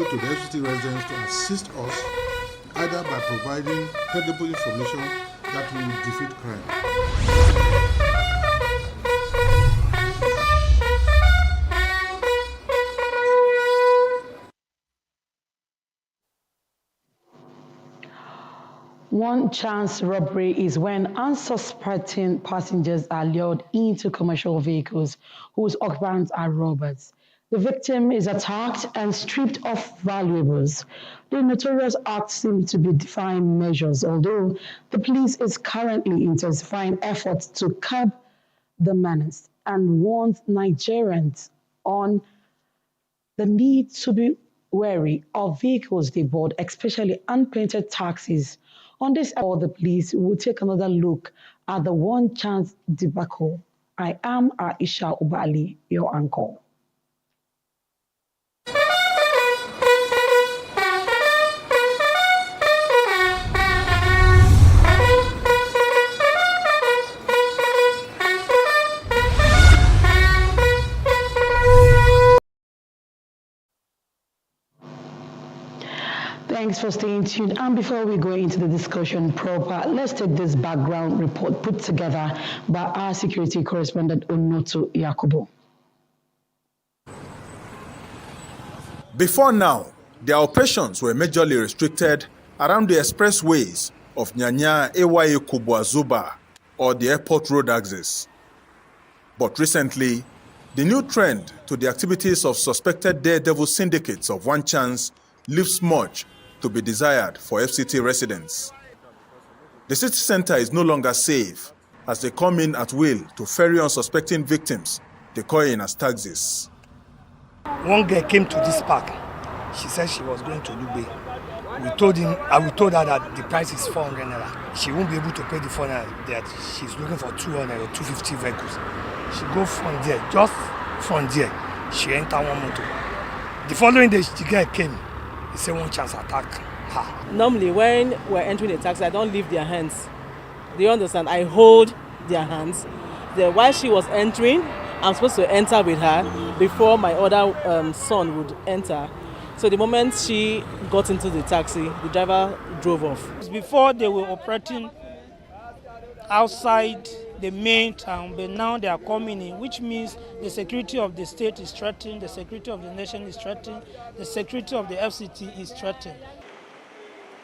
to the FCT residents to assist us either by providing credible information that will defeat crime. One chance robbery is when unsuspecting passengers are lured into commercial vehicles whose occupants are robbers. The victim is attacked and stripped of valuables. The notorious act seems to be defying measures, although the police is currently intensifying efforts to curb the menace and warns Nigerians on the need to be wary of vehicles they board, especially unpainted taxis. On this, all the police will take another look at the one chance debacle. I am Aisha Ubali, your uncle. Thanks for staying tuned. And before we go into the discussion proper, let's take this background report put together by our security correspondent, Onoto Yakubu. Before now, their operations were majorly restricted around the expressways of Nyanya Ewaye Kubwa-Zuba or the airport road axis. But recently, the new trend to the activities of suspected daredevil syndicates of one chance leaves much to be desired for FCT residents. The city center is no longer safe as they come in at will to ferry unsuspecting victims decoying as taxis. One girl came to this park. She said she was going to Lube. We told her that the price is 400 naira. She won't be able to pay the 400 naira, that she's looking for 200 or 250 vehicles. She go from there, just from there, she enter one motor. The following day, the girl came. He said one chance attack her. Normally, when we're entering a taxi, I don't leave their hands. Do you understand? I hold their hands. While she was entering, I'm supposed to enter with her before my other son would enter. So the moment she got into the taxi, the driver drove off. Before they were operating outside the main town, but now they are coming in, which means the security of the state is threatened, the security of the nation is threatened, the security of the FCT is threatened.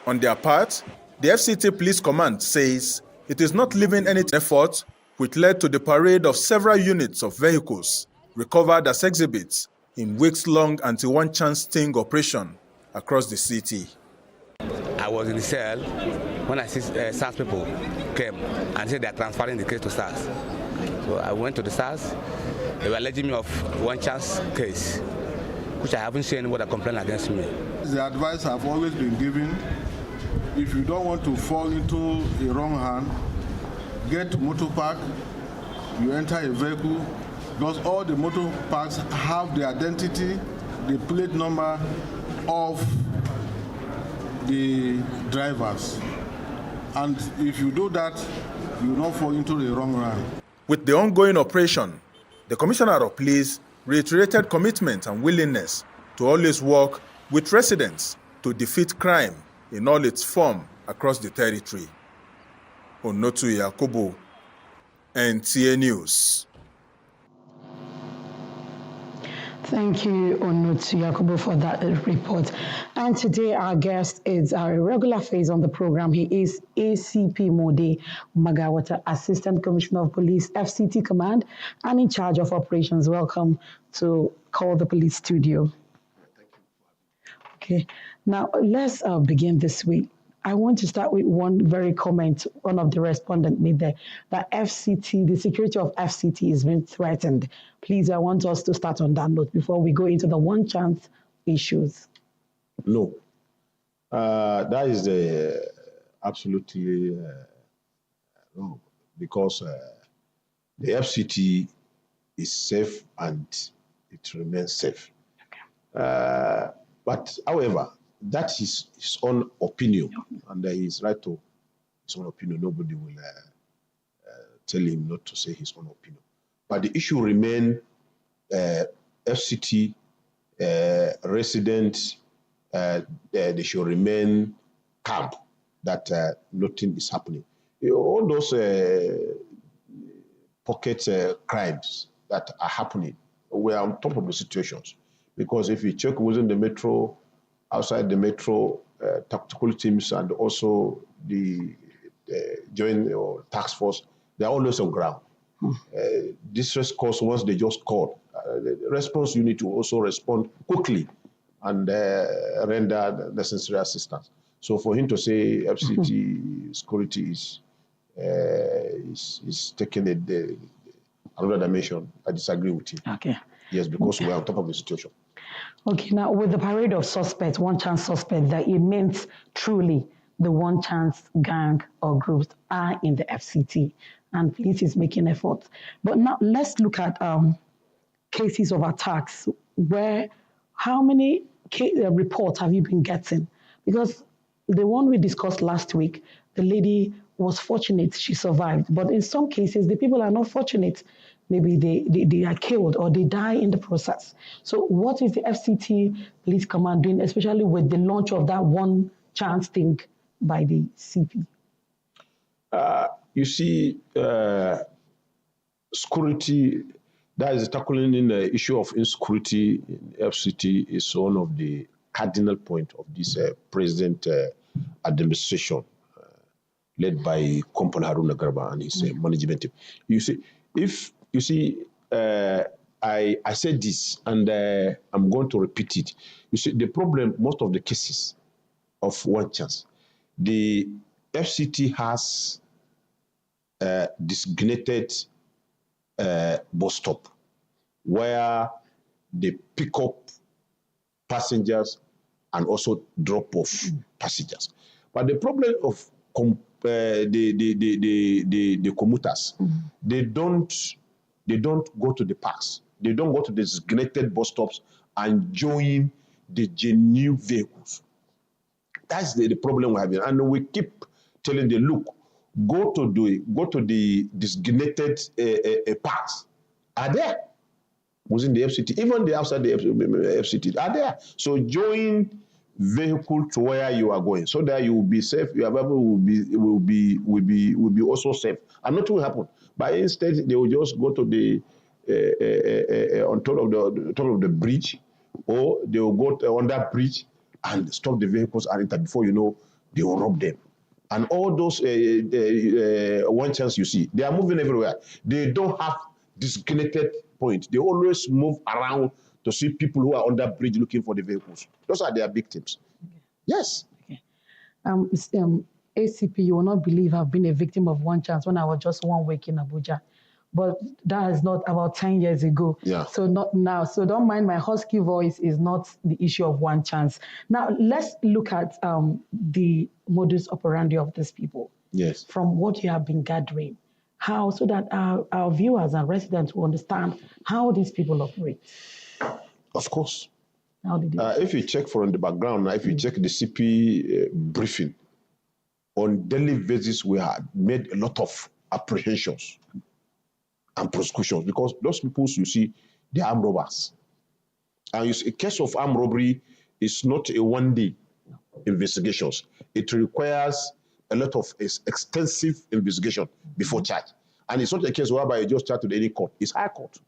On their part, the FCT Police Command says it is not leaving any effort, which led to the parade of several units of vehicles recovered as exhibits in weeks-long anti-one-chance sting operation across the city. I was in the cell when I see SARS people came and said they are transferring the case to SARS. So I went to the SARS. They were alleging me of one chance case, which I haven't seen anybody complain against me. The advice I've always been given, if you don't want to fall into a wrong hand, get to motor park, you enter a vehicle, because all the motor parks have the identity, the plate number of the drivers. And if you do that, you will not fall into the wrong run. With the ongoing operation, the Commissioner of Police reiterated commitment and willingness to always work with residents to defeat crime in all its form across the territory. Onoto Yakubu, NTA News. Thank you, Onoto Yakubu, for that report. And today our guest is our regular face on the program. He is ACP Mode Magawata, Assistant Commissioner of Police, FCT Command, and in charge of operations. Welcome to Call the Police Studio. Okay, now let's begin this week. I want to start with one very comment one of the respondents made there, that FCT, the security of FCT is being threatened. Please, I want us to start on that note before we go into the one chance issues. No, that is absolutely wrong, because the FCT is safe and it remains safe. Okay. But however, that is his own opinion, and he is right to his own opinion. Nobody will tell him not to say his own opinion. But the issue remains FCT residents they should remain calm, that nothing is happening. All those pocket crimes that are happening, we're on top of the situations. Because if you check within the metro, outside the metro, tactical teams and also the joint task force, they're always on ground. Distress calls, once they just call, the response unit to also respond quickly and render necessary assistance. So for him to say FCT security is taking another dimension, I disagree with him. Okay. Yes, because we're on top of the situation. Okay, now with the parade of suspects, one chance suspects, that it means truly the one chance gang or groups are in the FCT and police is making efforts. But now let's look at cases of attacks. How many reports have you been getting? Because the one we discussed last week, the lady was fortunate, she survived. But in some cases, the people are not fortunate. Maybe they are killed or they die in the process. So what is the FCT Police Command doing, especially with the launch of that one chance thing by the CP? You see, security, that is tackling in the issue of insecurity in FCT is one of the cardinal point of this present administration led by Kompon Haruna Garba and his management team. I said this and I'm going to repeat it. You see, the problem, most of the cases of one chance, the FCT has designated bus stop where they pick up passengers and also drop off passengers. But the problem of the commuters, they don't go to the parks. They don't go to the designated bus stops and join the genuine vehicles. That's the problem we're having. And we keep telling them, look, go to the designated parks. Are there within the FCT? Even the outside the FCT are there. So join vehicle to where you are going, so that you will be safe. Your vehicle will be also safe, and nothing will happen. But instead, they will just go to the on top of the bridge, or they will go on that bridge and stop the vehicles and enter. Before you know, they will rob them. And all those one chance you see, they are moving everywhere. They don't have designated point. They always move around to see people who are on that bridge looking for the vehicles. Those are their victims. Okay. Yes. Okay. ACP, you will not believe I've been a victim of one chance when I was just 1 week in Abuja. But that is not about 10 years ago. Yeah. So not now. So don't mind my husky voice is not the issue of one chance. Now, let's look at the modus operandi of these people. Yes. From what you have been gathering. How, so that our viewers and residents will understand how these people operate. Of course. How did if you check from the background, if you check the CP briefing, on daily basis, we had made a lot of apprehensions and prosecutions, because those people, you see, they are armed robbers. And you see, a case of armed robbery is not a one-day investigations. It requires a lot of extensive investigation before charge. And it's not a case whereby you just charge to any court. It's high court.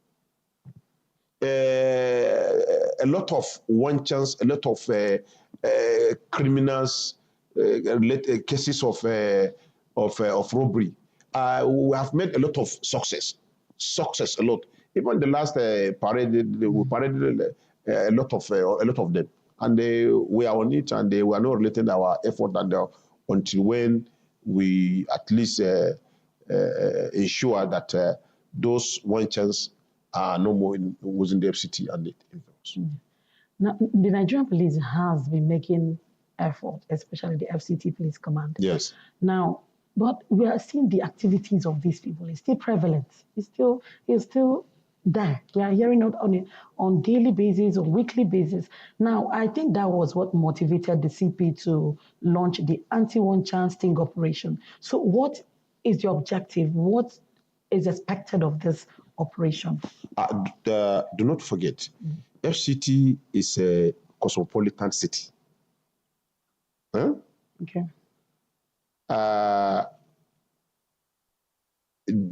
A lot of one chance, a lot of criminals, cases of robbery. We have made a lot of success a lot. Even the last parade, we paraded a lot of them, and we are on it, and we are not relating our effort until when we at least ensure that those one chance are no more within the FCT and the influence. Now, the Nigerian police has been making effort, especially the FCT Police Command. Yes. Now, but we are seeing the activities of these people. It's still prevalent. It's still there. We are hearing it on daily basis, on weekly basis. Now, I think that was what motivated the CP to launch the anti-one chance sting operation. So what is the objective? What is expected of this operation? Do not forget, FCT is a cosmopolitan city. Huh? Okay.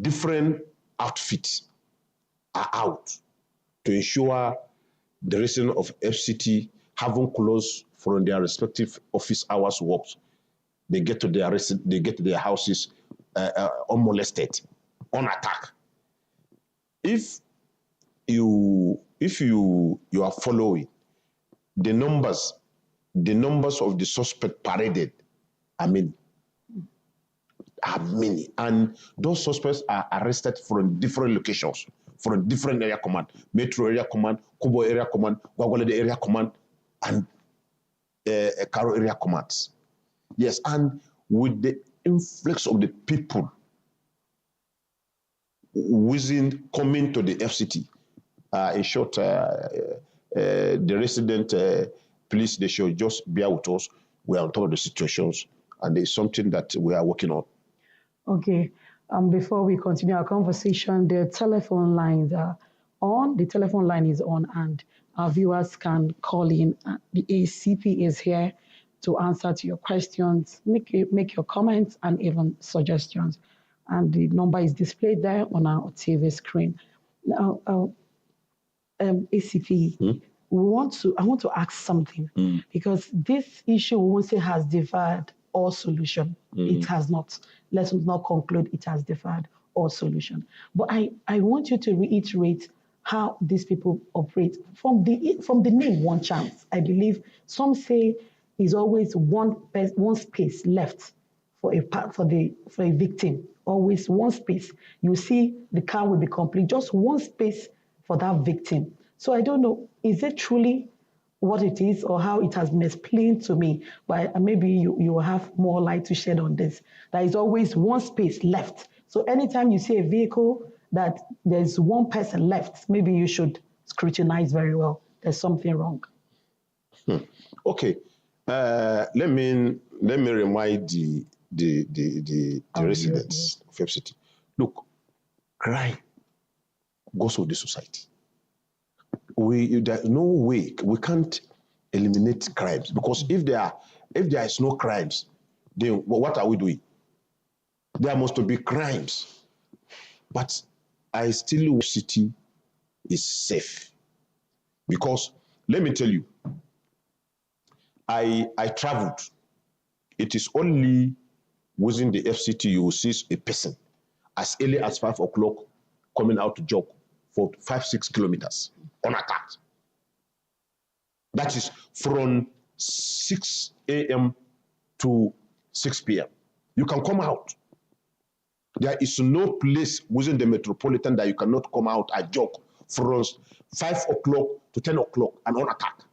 Different outfits are out to ensure the residents of FCT having closed from their respective office hours worked. They get to their houses unmolested, unattacked. If you are following the numbers of the suspect paraded, are many, and those suspects are arrested from different locations, from different area command, Metro area command, Kubo area command, Gwagwalede area command, and Karo area commands. Yes, and with the influx of the people coming to the FCT, in short, the resident police, they should just bear with us. We are on top of the situations, and it's something that we are working on. Okay. Before we continue our conversation, the telephone lines are on. The telephone line is on, and our viewers can call in. The ACP is here to answer to your questions, make your comments, and even suggestions. And the number is displayed there on our TV screen. Now, ACP, I want to ask something, because this issue, we won't say has deferred all solution. It has not. Let's not conclude it has deferred all solution. But I want you to reiterate how these people operate. From the name One Chance, I believe some say is always one space left for a victim. Always one space. You see the car will be complete, just one space for that victim. So I don't know, is it truly what it is or how it has been explained to me? But maybe you will have more light to shed on this. There is always one space left. So anytime you see a vehicle that there's one person left, maybe you should scrutinize very well. There's something wrong. Okay. Let me remind the residents of FCT. Look, crime goes with the society. There's no way we can't eliminate crimes, because if there is no crimes, then what are we doing? There must be crimes. But I still wish city is safe, because let me tell you, I traveled. It is only within the FCT you will see a person as early as 5 o'clock coming out to jog for 5-6 kilometers unattacked. That is from 6 a.m. to 6 p.m. You can come out. There is no place within the metropolitan that you cannot come out and jog from 5 o'clock to 10 o'clock and unattacked.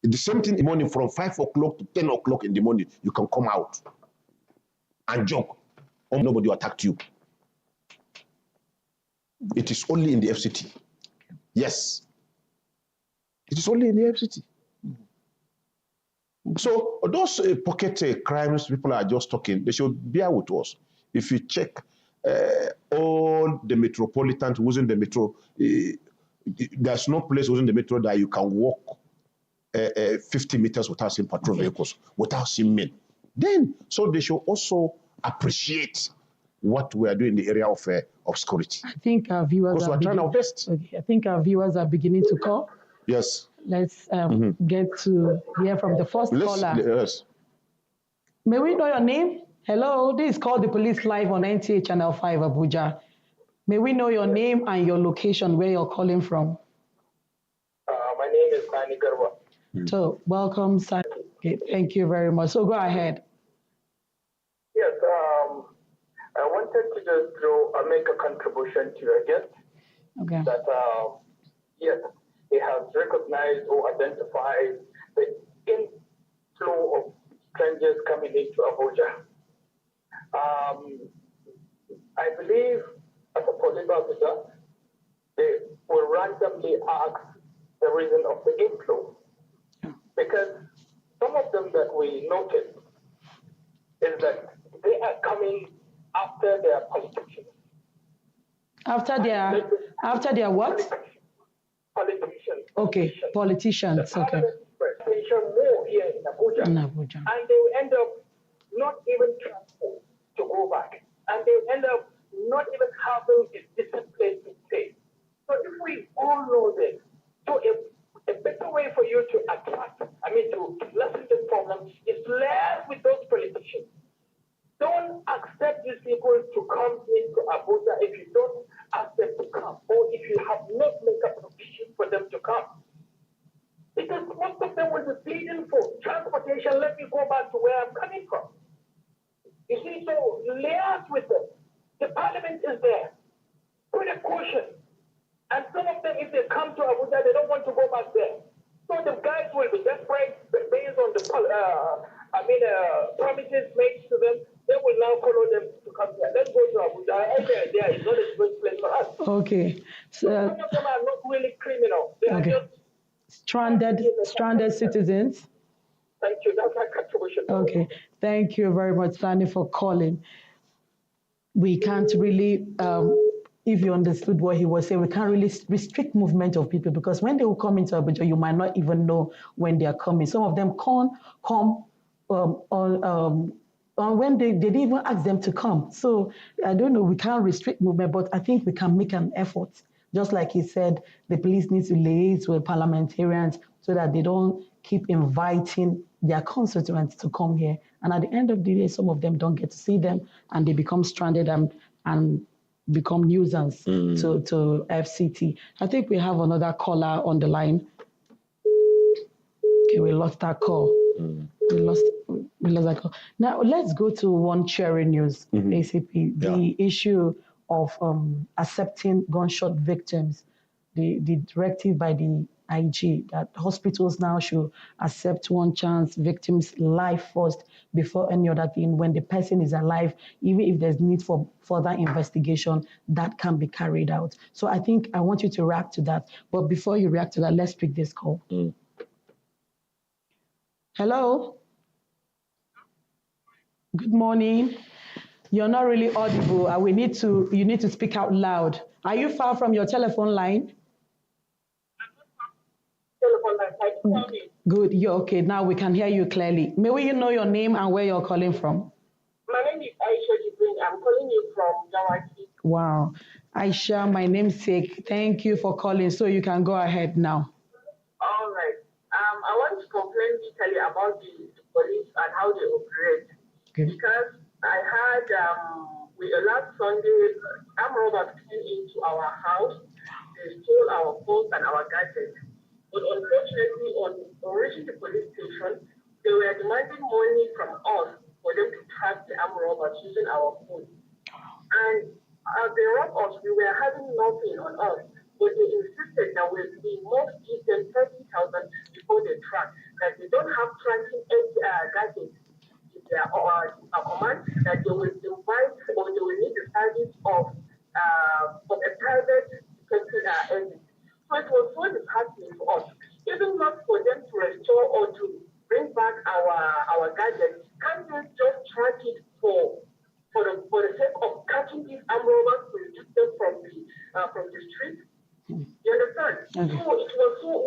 The same thing in the morning, from 5 o'clock to 10 o'clock in the morning, you can come out and jog. Nobody attacked you. It is only in the FCT. Yes. It is only in the FCT. So those pocket crimes people are just talking, they should bear with us. If you check all the metropolitans within the metro, there's no place within the metro that you can walk 50 meters without seeing patrol vehicles, without seeing men. Then, so they should also appreciate what we are doing in the area of security. I think our viewers because we're trying our best. Okay, I think our viewers are beginning to call. Yes. Let's get to hear from the first caller. Yes. May we know your name? Hello, this is called the Police Live on NTA Channel 5 Abuja. May we know your name and your location, where you're calling from? My name is Sani Garba. So, welcome, Sani. Okay, thank you very much. So, go ahead. Yes, I wanted to just make a contribution to your guest. Okay. That, yes, he has recognized or identified the inflow of strangers coming into Abuja. I believe, as a police officer, they will randomly ask the reason of the inflow. Because some of them that we noticed is that they are coming after their politicians. After their what? Politicians. Okay, politicians. Okay. More here in Abuja. And they will end up not even transport to go back. And they will end up not even having a decent place to stay. So if we all know this, so a better way for you to to lessen this problem is liaise with those politicians. Don't accept these people to come into Abuja if you don't ask them to come, or if you have not made a provision for them to come. Because most of them will be pleading for transportation. Let me go back to where I'm coming from. You see, so liaise with them. The parliament is there. Put a caution. And some of them, if they come to Abuja, they don't want to go back there. So the guys will be desperate based on the promises made to them. They will now follow them to come here. Let's go to Abuja. There is not a good place for us. Okay. So some of them are not really criminal. They are just stranded citizens. Thank you. That's my contribution. Okay. Thank you very much, Fanny, for calling. We can't really, if you understood what he was saying, we can't really restrict movement of people, because when they will come into Abuja, you might not even know when they are coming. Some of them come on when they didn't even ask them to come. So I don't know, we can't restrict movement, but I think we can make an effort. Just like he said, the police need to liaise with parliamentarians so that they don't keep inviting their constituents to come here. And at the end of the day, some of them don't get to see them, and they become stranded and become nuisance to FCT. I think we have another caller on the line. Okay, we lost that call. We lost that call. Now let's go to One Cherry News, ACP. The issue of accepting gunshot victims, the directive by the IG that hospitals now should accept one chance victims' life first before any other thing. When the person is alive, even if there's need for further investigation, that can be carried out. So I think I want you to react to that. But before you react to that, let's pick this call. Hello? Good morning. You're not really audible. You need to speak out loud. Are you far from your telephone line? Good. You're okay. Now we can hear you clearly. May we know your name and where you're calling from? My name is Aisha Jibril. I'm calling you from Jawaki. Wow. Aisha, my namesake. Thank you for calling. So you can go ahead now. All right. I want to complain bitterly about the police and how they operate. Okay. Because I had last Sunday, armed robbers came into our house. They stole our phones and our gadgets. But unfortunately, on reaching the police station, they were demanding money from us for them to track the armed robbers using our phone. And as they robbed us, we were having nothing on us. But they insisted that we must give them 30,000 before they track. That they don't have tracking gadgets in their command, that they will invite or they will need the service of a private agent. So it was so disheartening for us, even not for them to restore or to bring back our gadgets. Can't they just track it for the sake of catching these armed robbers to reduce them from the street? You understand? Okay. So it was so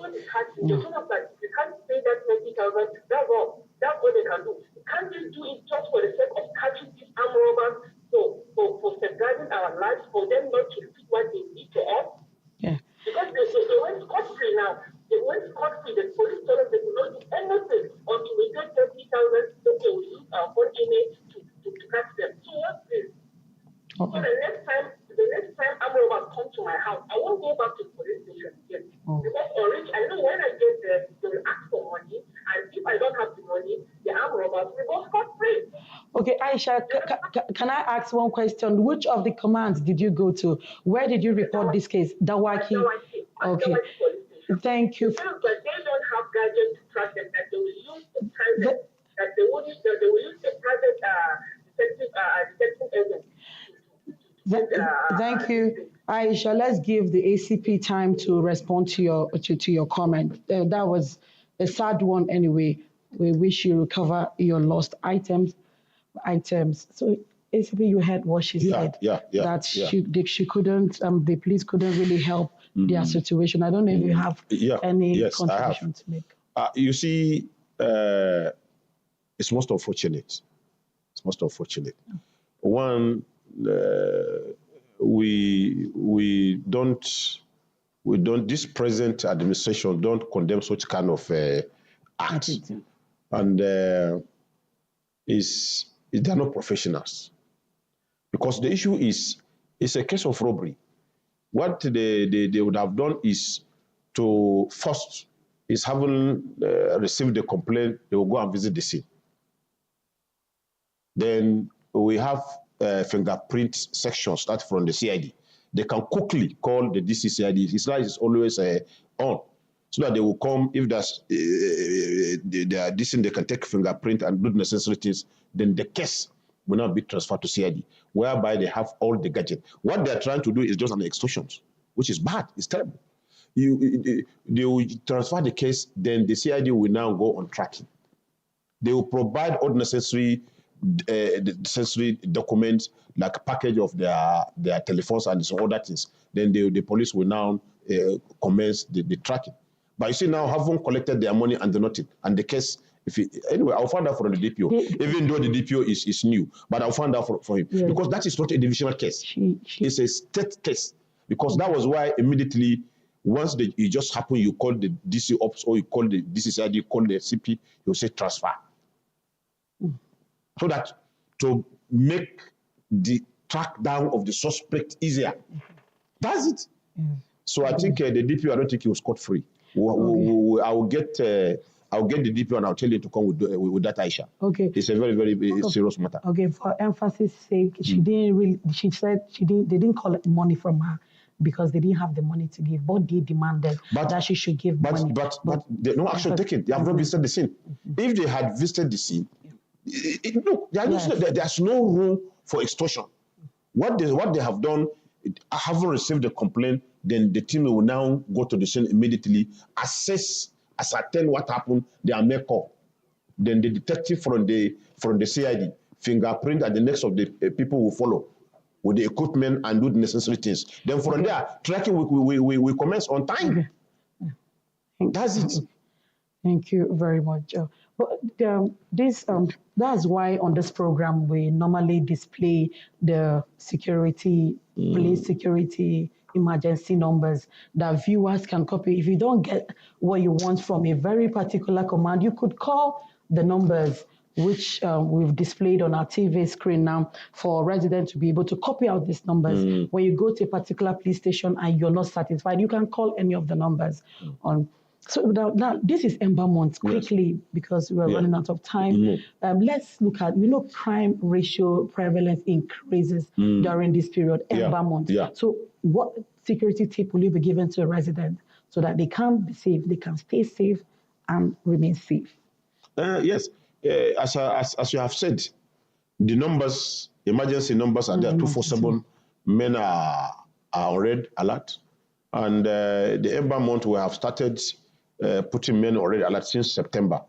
disheartening. They told us that you can't pay that 20,000. That's all. That's what they can do. Can't they do it just for the sake of catching these armed robbers? For safeguarding our lives, for them not to repeat what they did to us. Yeah. Because they went scot-free now. They went scot-free. The police told us they will not do anything until we get 30,000. So they will use our phone email to catch them. So what's this? Okay. So the next time armed robbers come to my house, I won't go back to the police station again. Because I know when I get there, they will ask for money. And if I don't have the money, the armed robbers will go scot-free. Okay, Aisha, can I ask one question? Which of the commands did you go to? Where did you report this case? Dawaki. Okay. Thank you. But they don't have gadgets to track them. That they will use the private. That they will use the private detective agent. Thank you, Aisha. Let's give the ACP time to respond to your comment. That was a sad one anyway. We wish you recover your lost items. So ACP, you heard what she said. That she couldn't. The police couldn't really help their situation. I don't know if you have any contribution to make. You see, it's most unfortunate. It's most unfortunate. One, we don't, this present administration don't condemn such kind of acts. And they're not professionals. Because the issue is, it's a case of robbery. What they would have done is to first, is having received the complaint, they will go and visit the scene. Then we have fingerprint section start from the CID. They can quickly call the DCCID. His light is always on, so that they will come. If there's they are decent, they can take fingerprint and do the necessary things. Then the case will not be transferred to CID, whereby they have all the gadget. What they are trying to do is just an extortion, which is bad. It's terrible. They will transfer the case, then the CID will now go on tracking. They will provide all necessary documents, like package of their telephones and some other things. Then the police will now commence the tracking. But you see now, haven't collected their money and nothing, and the case. Anyway, I'll find out from the DPO, even though the DPO is new, but I'll find out from him, because that is not a divisional case. It's a state case, because that was why immediately, once it just happened, you call the DC Ops or you call the DCCID, you call the CP, you say transfer. So that to make the track down of the suspect easier. That's it. So I think the DPO, I don't think he was scot free. I'll get the DPO and I'll tell you to come with that, Aisha. Okay. It's a very, very serious matter. Okay, for emphasis sake, she didn't really, she said they didn't collect money from her because they didn't have the money to give, but they demanded that she should give money. But no action taken. They have not visited the scene. If they had visited the scene, look, there's no room for extortion. What they have done, having received the complaint, then the team will now go to the scene immediately, ascertain what happened, they are make call. Then the detective from the CID, fingerprint, and the next of the people will follow with the equipment and do the necessary things. Then from there, tracking we commence on time. That's it. Thank you very much. But that's why on this program we normally display the security, police security, emergency numbers that viewers can copy. If you don't get what you want from a very particular command, you could call the numbers which we've displayed on our TV screen now for residents to be able to copy out these numbers. When you go to a particular police station and you're not satisfied, you can call any of the numbers on. So now this is Ember Month quickly because we're running out of time. Let's look at, crime ratio prevalence increases during this period, Ember Month. So what security tip will you be given to a resident so that they can be safe, they can stay safe and remain safe? Yes, as you have said, the numbers, emergency numbers are there, 247 men are on red alert. And the Ember Month, we have started putting men already alert since September.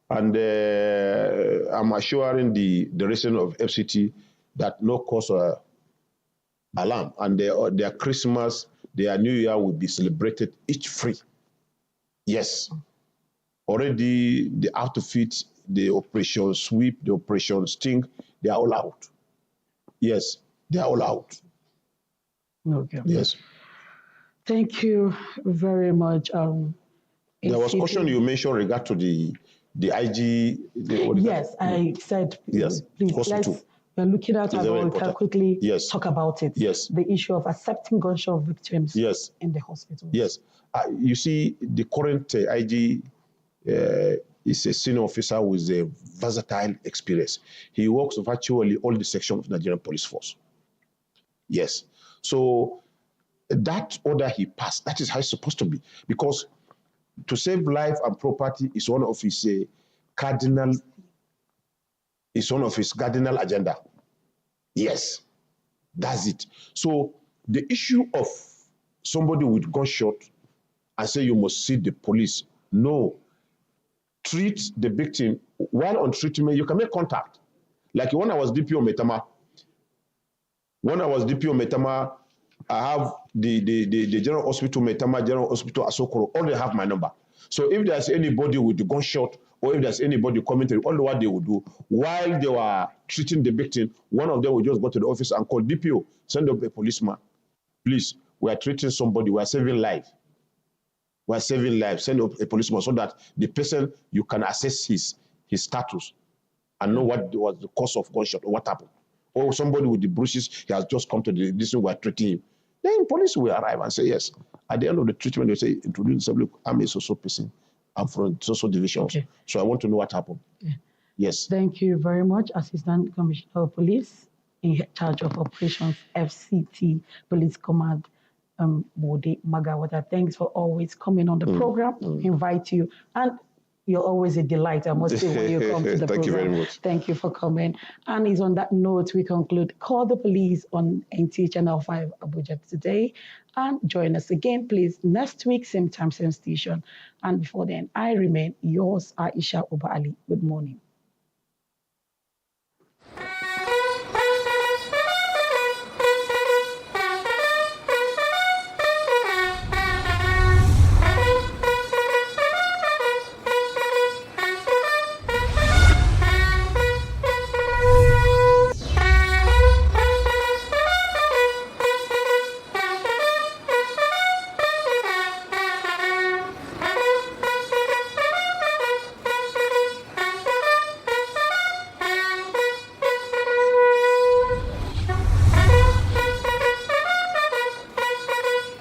And I'm assuring the resident of FCT that no cause alarm. And their Christmas, their New Year will be celebrated each free. Yes. Already the outfit, the Operation Sweep, the Operation Sting, they are all out. Yes, they are all out. Okay. Yes. Thank you very much. There was a question you mentioned regard to the IG. Yes, I said, please, we're looking at how we can quickly talk about it. Yes. The issue of accepting gunshot victims in the hospital. Yes. You see, the current IG is a senior officer with a versatile experience. He works virtually all the sections of the Nigerian Police Force. Yes. So that order he passed, that is how it's supposed to be. Because to save life and property is one of his cardinal agenda. Yes, that's it. So the issue of somebody with gunshot and say you must see the police, no. Treat the victim. While on treatment, you can make contact. Like when I was DPO Metama, I have the General Hospital Metama, General Hospital Asokoro, all they have my number. So if there's anybody with the gunshot, or if there's anybody coming to, all what they would do, while they were treating the victim, one of them would just go to the office and call DPO, send up a policeman. Please, we are treating somebody, we are saving life. We are saving lives, send up a policeman so that the person, you can assess his status and know what was the cause of gunshot or what happened. Or somebody with the bruises, he has just come to this we are treating him. Then police will arrive and say, yes. At the end of the treatment, they say, introduce the I'm a social person. I'm from social division. Okay. So I want to know what happened. Yeah. Yes. Thank you very much, Assistant Commissioner of Police in charge of Operations FCT Police Command, Bode Magawata. Thanks for always coming on the program. Invite you. And you're always a delight, I must say, when you come to the program. Thank you very much. Thank you for coming. And it's on that note we conclude Call the Police on NTA Channel 5 Abuja today. And join us again, please, next week, same time, same station. And before then, I remain yours, Aisha Oba Ali. Good morning.